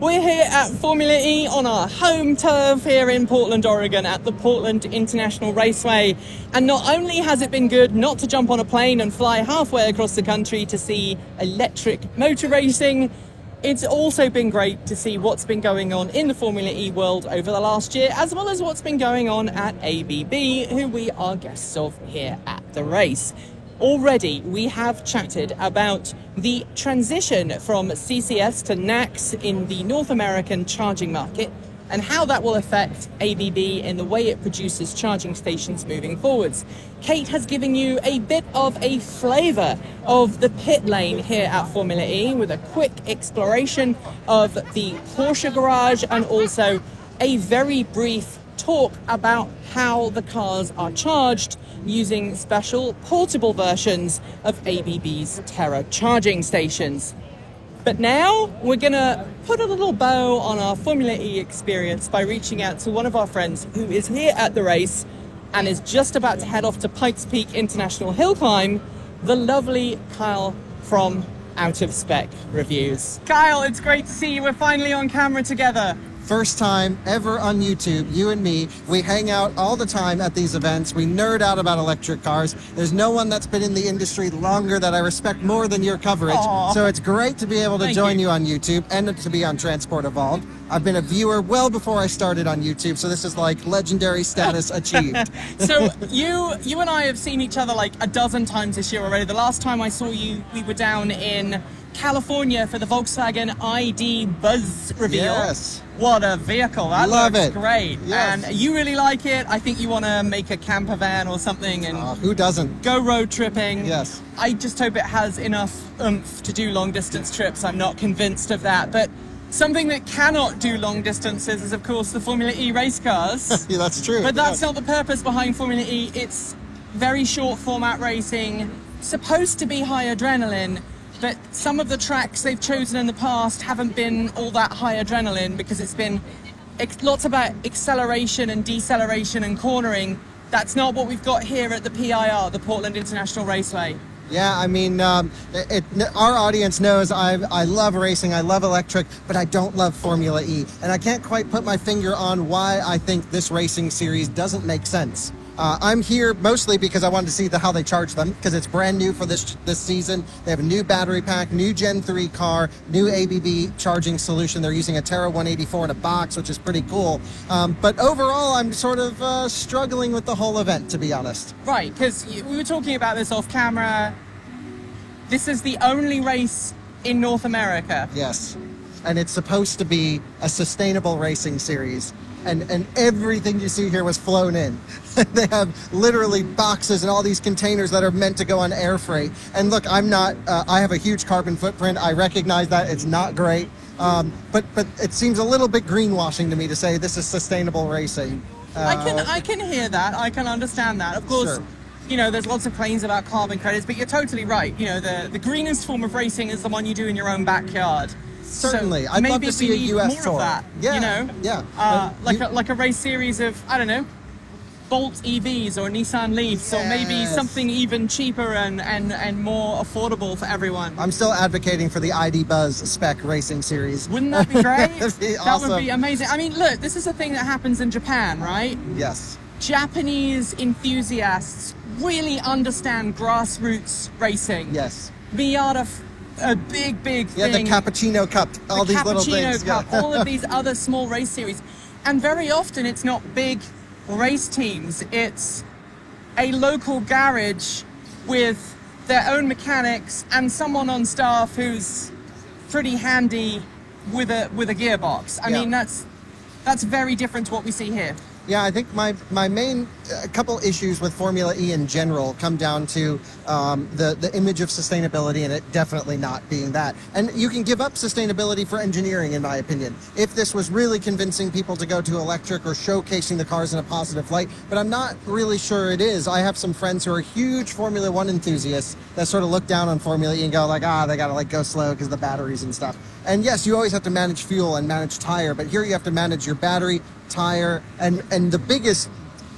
We're here at Formula E on our home turf here in Portland, Oregon at the Portland International Raceway. And not only has it been good not to jump on a plane and fly halfway across the country to see electric motor racing, it's also been great to see what's been going on in the Formula E world over the last year, as well as what's been going on at ABB, who we are guests of here at the race. Already, we have chatted about the transition from CCS to NACS in the North American charging market and how that will affect ABB in the way it produces charging stations moving forwards. Kate has given you a bit of a flavour of the pit lane here at Formula E with a quick exploration of the Porsche garage and also a very brief talk about how the cars are charged using special portable versions of ABB's Terra charging stations. But now we're going to put a little bow on our Formula E experience by reaching out to one of our friends who is here at the race and is just about to head off to Pikes Peak International Hill Climb, the lovely Kyle from Out of Spec Reviews. Kyle, it's great to see you. We're finally on camera together. First time ever on YouTube, you and me, we hang out all the time at these events. We nerd out about electric cars. There's no one that's been in the industry longer that I respect more than your coverage. Aww. So it's great to be able to join you on YouTube and to be on Transport Evolved. I've been a viewer well before I started on YouTube, so this is like legendary status achieved. So you and I have seen each other like a dozen times this year already. The last time I saw you, we were down in California for the Volkswagen ID Buzz reveal. Yes. What a vehicle. That Love looks it. great. Yes. And you really like it. I think you want to make a camper van or something and Who doesn't? go road tripping. Yes. I just hope it has enough oomph to do long distance trips. I'm not convinced of that. But something that cannot do long distances is, of course, the Formula E race cars. Yeah, that's true. But that's not the purpose behind Formula E. It's very short format racing, supposed to be high adrenaline, but some of the tracks they've chosen in the past haven't been all that high adrenaline because it's been lots about acceleration and deceleration and cornering. That's not what we've got here at the PIR, the Portland International Raceway. Yeah, I mean, our audience knows I love racing, I love electric, but I don't love Formula E. And I can't quite put my finger on why I think this racing series doesn't make sense. I'm here mostly because I wanted to see how they charge them, because it's brand new for this season. They have a new battery pack, new Gen 3 car, new ABB charging solution. They're using a Terra 184 in a box, which is pretty cool. But overall, I'm sort of struggling with the whole event, to be honest. Right, because we were talking about this off camera. This is the only race in North America. Yes, and it's supposed to be a sustainable racing series. And everything you see here was flown in. They have literally boxes and all these containers that are meant to go on air freight. And look, I have a huge carbon footprint. I recognize that. It's not great. But it seems a little bit greenwashing to me to say this is sustainable racing. I can hear that. I can understand that. Of course, Sure. You know, there's lots of claims about carbon credits, but you're totally right. You know, the greenest form of racing is the one you do in your own backyard. Certainly. So I'd love to see a US more tour. Of that, Yeah, you know? yeah. Like a race series of, I don't know, Bolt EVs or Nissan Leafs, or maybe Yes. something even cheaper and more affordable for everyone. I'm still advocating for the ID Buzz spec racing series. Wouldn't that be great? That'd be That awesome. would be amazing. I mean, look, this is a thing that happens in Japan, right? Yes. Japanese enthusiasts really understand grassroots racing. Yes. Miata, a big Yeah, thing. the Cappuccino Cup, all The these little Cappuccino things. Cup, Yeah. all of these other small race series. And very often it's not big race teams. It's a local garage with their own mechanics and someone on staff who's pretty handy with a gearbox. I Yeah. mean, that's very different to what we see here. Yeah, I think my main couple issues with Formula E in general come down to the image of sustainability, and it definitely not being that. And you can give up sustainability for engineering, in my opinion, if this was really convincing people to go to electric or showcasing the cars in a positive light. But I'm not really sure it is. I have some friends who are huge Formula One enthusiasts that sort of look down on Formula E and go like, they gotta like go slow because of the batteries and stuff. And yes, you always have to manage fuel and manage tire, but here you have to manage your battery, tire, and the biggest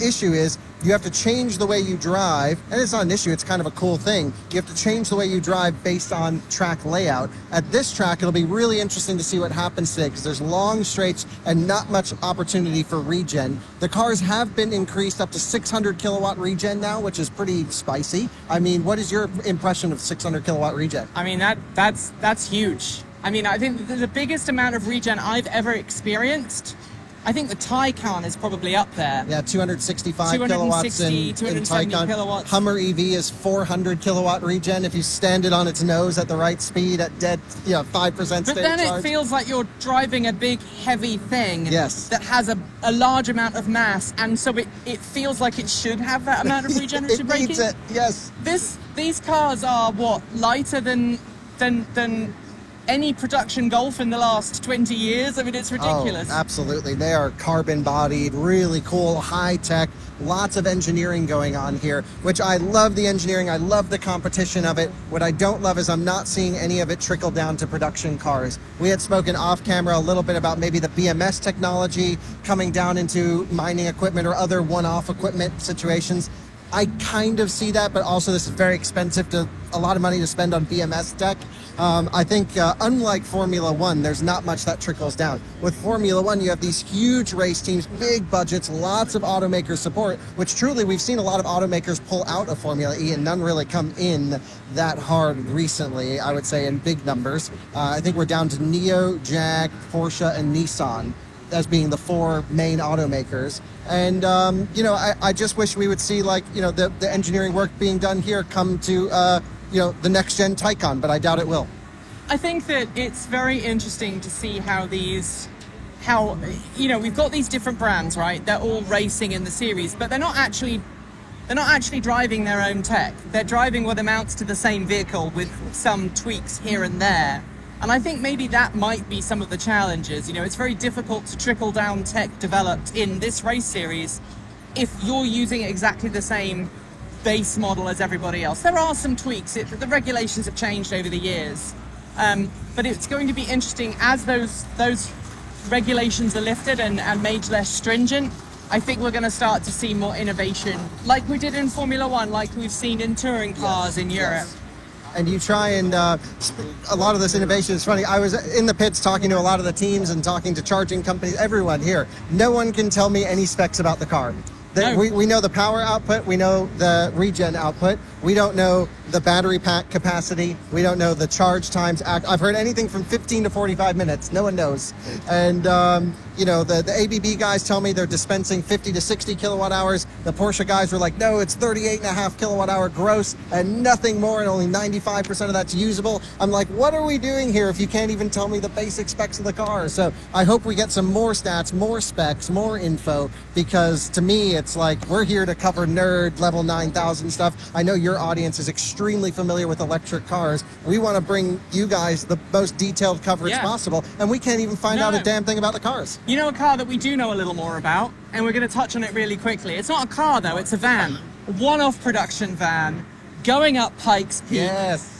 issue is you have to change the way you drive, and it's not an issue, it's kind of a cool thing. You have to change the way you drive based on track layout. At this track, it'll be really interesting to see what happens today, because there's long straights and not much opportunity for regen. The cars have been increased up to 600 kilowatt regen now, which is pretty spicy. I mean, what is your impression of 600 kilowatt regen? I mean, that's huge. I mean, I think the biggest amount of regen I've ever experienced, I think the Taycan is probably up there. Yeah, 265 kilowatts in 270 Taycan. kilowatts. Hummer EV is 400 kilowatt regen if you stand it on its nose at the right speed at dead, 5% state But then charge. it feels like you're driving a big, heavy thing Yes. that has a large amount of mass, and so it feels like it should have that amount of regenerative it braking. needs it, yes. These cars are, what, lighter than any production Golf in the last 20 years? I mean, it's ridiculous. Oh, absolutely. They are carbon bodied, really cool, high tech, lots of engineering going on here, which I love the engineering. I love the competition of it. What I don't love is I'm not seeing any of it trickle down to production cars. We had spoken off camera a little bit about maybe the BMS technology coming down into mining equipment or other one-off equipment situations. I kind of see that, but also this is very expensive, a lot of money to spend on BMS tech. I think unlike Formula One, there's not much that trickles down. With Formula One, you have these huge race teams, big budgets, lots of automaker support, which truly we've seen a lot of automakers pull out of Formula E and none really come in that hard recently, I would say, in big numbers. I think we're down to NIO, Jag, Porsche, and Nissan as being the four main automakers. And, I just wish we would see, the engineering work being done here come to, the next-gen Taycan, but I doubt it will. I think that it's very interesting to see how we've got these different brands, right? They're all racing in the series, but they're not actually driving their own tech. They're driving what amounts to the same vehicle with some tweaks here and there. And I think maybe that might be some of the challenges. It's very difficult to trickle down tech developed in this race series if you're using exactly the same base model as everybody else. There are some tweaks. The regulations have changed over the years. But it's going to be interesting as those regulations are lifted and made less stringent. I think we're going to start to see more innovation like we did in Formula One, like we've seen in touring cars in Europe. Yes. And you try and a lot of this innovation is funny. I was in the pits talking to a lot of the teams and talking to charging companies, everyone here. No one can tell me any specs about the car. No. We know the power output, we know the regen output, we don't know the battery pack capacity, we don't know the charge times. I've heard anything from 15 to 45 minutes, no one knows. And the ABB guys tell me they're dispensing 50 to 60 kilowatt hours. The Porsche guys were like, no, it's 38.5 kilowatt hour gross and nothing more, and only 95% of that's usable. I'm like, what are we doing here if you can't even tell me the basic specs of the car? So I hope we get some more stats, more specs, more info, because to me, it's like we're here to cover nerd level 9000 stuff. I know your audience is extremely familiar with electric cars. We want to bring you guys the most detailed coverage possible, and we can't even find out a damn thing about the cars. You know a car that we do know a little more about, and we're going to touch on it really quickly. It's not a car, though. It's a van. A one-off production van going up Pikes Peak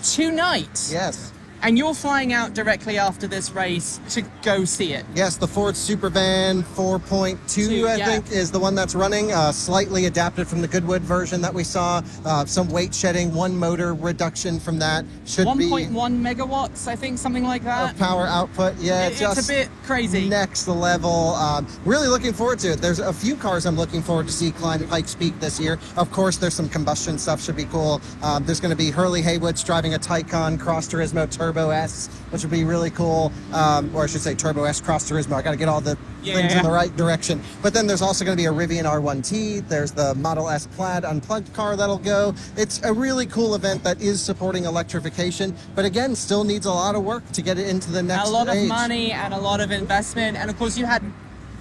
tonight. Yes. And you're flying out directly after this race to go see it. Yes, the Ford Supervan 4.2, I think, is the one that's running, slightly adapted from the Goodwood version that we saw. Some weight shedding, one motor reduction from that. Should 1.1 megawatts, I think, something like that. Of power output, It's a bit crazy. Next level. Really looking forward to it. There's a few cars I'm looking forward to see climb Pikes Peak this year. Of course, there's some combustion stuff, should be cool. There's going to be Hurley Haywoods driving a Taycan Cross Turismo Turbo S, which would be really cool. Or I should say Turbo S Cross Turismo. I got to get all the things in the right direction. But then there's also going to be a Rivian R1T. There's the Model S Plaid Unplugged car that'll go. It's a really cool event that is supporting electrification, but again, still needs a lot of work to get it into the next stage. A lot of money and a lot of investment. And of course, you had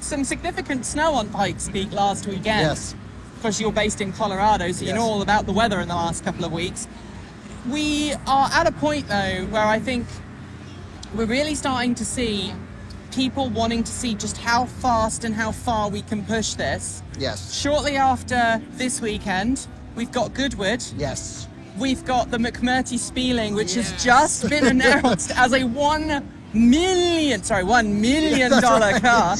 some significant snow on Pikes Peak last weekend. Yes. Because you're based in Colorado, so you know all about the weather in the last couple of weeks. We are at a point, though, where I think we're really starting to see people wanting to see just how fast and how far we can push this. Yes. Shortly after this weekend, we've got Goodwood. Yes. We've got the McMurtry Spieling, which has just been announced as a $1 million car.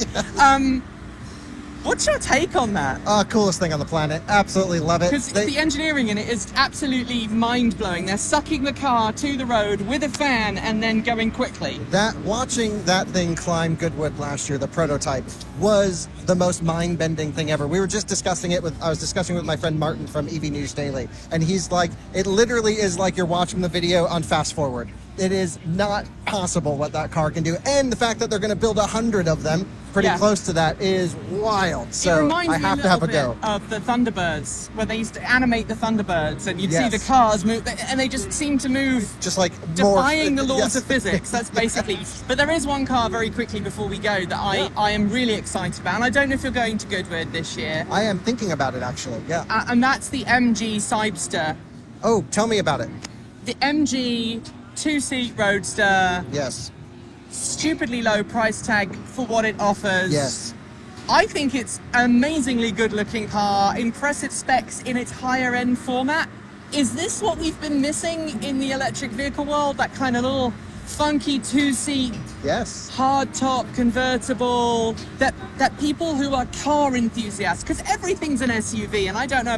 What's your take on that? Coolest thing on the planet. Absolutely love it. Because the engineering in it is absolutely mind-blowing. They're sucking the car to the road with a fan and then going quickly. Watching that thing climb Goodwood last year, the prototype, was the most mind-bending thing ever. We were just discussing it I was discussing with my friend Martin from EV News Daily, and he's like, it literally is like you're watching the video on fast forward. It is not possible what that car can do. And the fact that they're going to build 100 of them, pretty close to that, is wild. So I have to have a go. Of the Thunderbirds, where they used to animate the Thunderbirds, and you'd see the cars move, and they just seem to move, just like defying the laws of physics. That's basically. But there is one car very quickly before we go that I am really excited about, and I don't know if you're going to Goodwood this year. I am thinking about it actually. Yeah. And that's the MG Cybster. Oh, tell me about it. The MG 2-seat roadster. Yes. Stupidly low price tag for what it offers. Yes. I think it's an amazingly good looking car, impressive specs in its higher end format. Is this what we've been missing in the electric vehicle world? That kind of little funky 2-seat, hard top convertible that people who are car enthusiasts, because everything's an SUV, and I don't know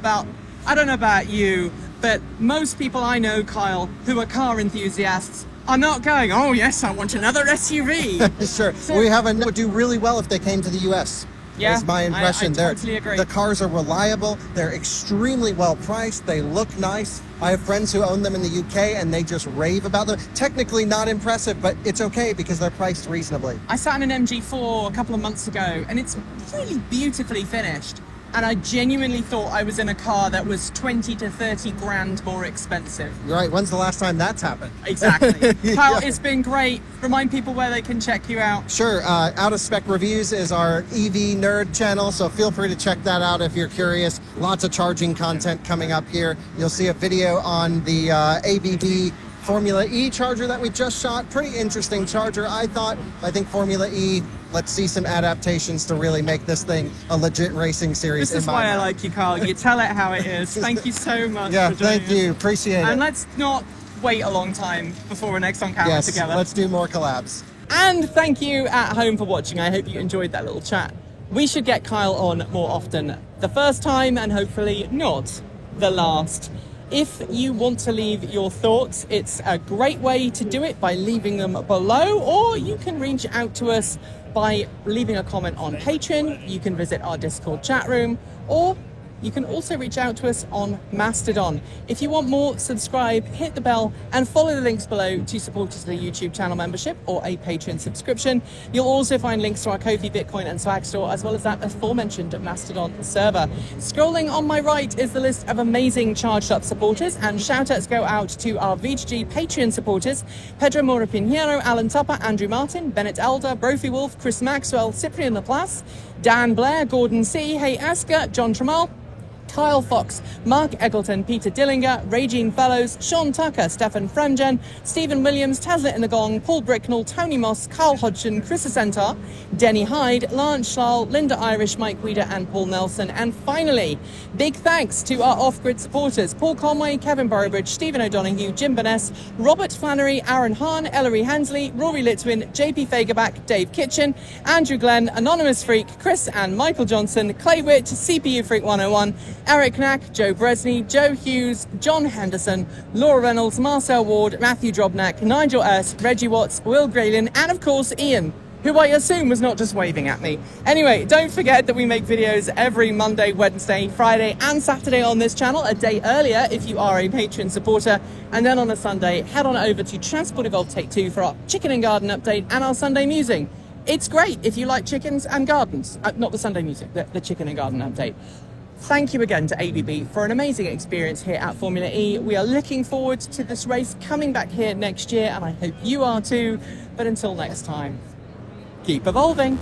about you, but most people I know, Kyle, who are car enthusiasts are not going, oh yes, I want another SUV. Sure. So, would do really well if they came to the US. Yeah, is my impression. I totally agree. The cars are reliable. They're extremely well priced. They look nice. I have friends who own them in the UK and they just rave about them. Technically not impressive, but it's okay because they're priced reasonably. I sat in an MG4 a couple of months ago and it's really beautifully finished. And I genuinely thought I was in a car that was 20 to 30 grand more expensive. You're right. When's the last time that's happened? Exactly. Kyle, it's been great. Remind people where they can check you out. Sure. Out of Spec Reviews is our EV nerd channel, so feel free to check that out if you're curious. Lots of charging content coming up here. You'll see a video on the ABB Formula E charger that we just shot. Pretty interesting charger, I thought. I think Formula E, let's see some adaptations to really make this thing a legit racing series. This is why I like you, Carl. You tell it how it is. Thank you so much. Yeah, for joining thank you. Appreciate it. And let's not wait a long time before we're next on camera together. Let's do more collabs. And thank you at home for watching. I hope you enjoyed that little chat. We should get Kyle on more often. The first time and hopefully not the last. If you want to leave your thoughts, it's a great way to do it by leaving them below, or you can reach out to us by leaving a comment on Patreon. You can visit our Discord chat room, or you can also reach out to us on Mastodon. If you want more, subscribe, hit the bell, and follow the links below to support us with a YouTube channel membership or a Patreon subscription. You'll also find links to our Ko-fi, Bitcoin, and Swag store, as well as that aforementioned Mastodon server. Scrolling on my right is the list of amazing Charged Up supporters, and shout-outs go out to our VGG Patreon supporters: Pedro Mora Pinheiro, Alan Tupper, Andrew Martin, Bennett Elder, Brophy Wolf, Chris Maxwell, Cyprian Laplace, Dan Blair, Gordon C., Hey Asker, John Tramal, Kyle Fox, Mark Eggleton, Peter Dillinger, Regine Fellows, Sean Tucker, Stefan Fremgen, Stephen Williams, Taslet in the Gong, Paul Bricknell, Tony Moss, Carl Hodgson, Chris Asentar, Denny Hyde, Lance Schall, Linda Irish, Mike Weeder, and Paul Nelson. And finally, big thanks to our off-grid supporters: Paul Conway, Kevin Burrowbridge, Stephen O'Donoghue, Jim Burness, Robert Flannery, Aaron Hahn, Ellery Hensley, Rory Litwin, JP Fagerback, Dave Kitchen, Andrew Glenn, Anonymous Freak, Chris and Michael Johnson, Clay Witt, CPU Freak 101, Eric Knack, Joe Bresney, Joe Hughes, John Henderson, Laura Reynolds, Marcel Ward, Matthew Drobnak, Nigel S., Reggie Watts, Will Graylin, and of course Ian, who I assume was not just waving at me. Anyway, don't forget that we make videos every Monday, Wednesday, Friday, and Saturday on this channel, a day earlier if you are a Patreon supporter. And then on a Sunday, head on over to Transport Evolved Take 2 for our Chicken and Garden update and our Sunday musing. It's great if you like chickens and gardens. Not the Sunday music, the Chicken and Garden update. Thank you again to ABB for an amazing experience here at Formula E. We are looking forward to this race coming back here next year, and I hope you are too. But until next time, keep evolving.